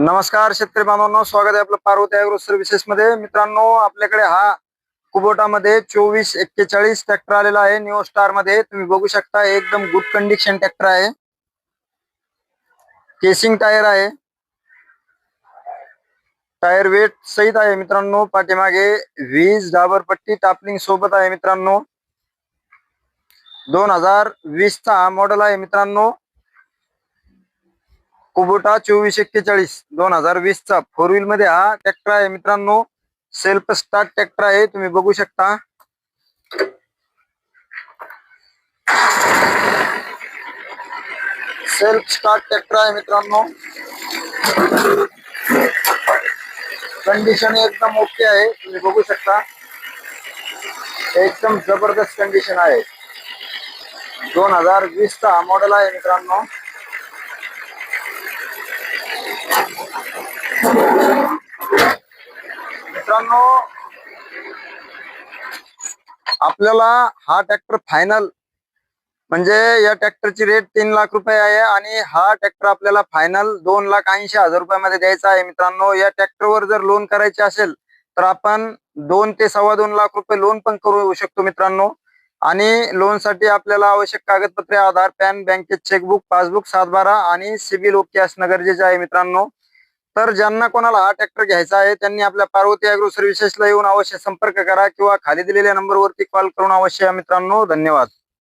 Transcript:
नमस्कार शेतकरी बांधवांनो, स्वागत आहे आपलं पार्वती ॲग्रो सर्व्हिसेस मध्ये। मित्रांनो, आपल्याकडे हा कुबोटा मध्ये 2441 ट्रॅक्टर आलेला आहे न्यू स्टार मध्ये। तुम्ही बघू शकता एकदम गुड कंडिशन ट्रॅक्टर आहे। केसिंग टायर आहे, टायर वेट सहित आहे मित्रांनो। पाठीमागे वीज डाबरपट्टी टापलिंग सोबत आहे मित्रांनो। 2020 चा मॉडेल आहे मित्रांनो। कुबोटा 2441 2020 चा 4 व्हील मध्ये हा ट्रॅक्टर आहे मित्रांनो। सेल्फ स्टार्ट ट्रॅक्टर आहे, तुम्ही बघू शकता। सेल्फ स्टार्ट ट्रॅक्टर आहे मित्रांनो। कंडिशन एकदम ओके आहे, तुम्ही बघू शकता। एकदम जबरदस्त कंडिशन आहे। 2020 चा मॉडेल आहे मित्रांनो। मित्रांनो, आपल्याला हा ट्रॅक्टर फायनल म्हणजे या ट्रॅक्टरची रेट 3 लाख रुपये आहे आणि हा ट्रॅक्टर आपल्याला फायनल 2,80,000 रुपयामध्ये द्यायचा आहे मित्रांनो। या ट्रॅक्टरवर जर लोन करायचे असेल तर आपण 2 ते 2.25 लाख रुपये लोन पण करू शकतो मित्रांनो। आणि लोन साठी आपल्याला आवश्यक कागदपत्रे आधार, पॅन, बँकेत चेकबुक, पासबुक, 7/12 आणि सिबिल ओके असणं गरजेचं आहे मित्रांनो। तर ज्यांना कोणाला हा ट्रॅक्टर घ्यायचा आहे त्यांनी आपल्या पार्वती ॲग्रो सर्व्हिसेसला येऊन अवश्य संपर्क करा किंवा खाली दिलेल्या नंबरवरती कॉल करून अवश्य मित्रांनो। धन्यवाद।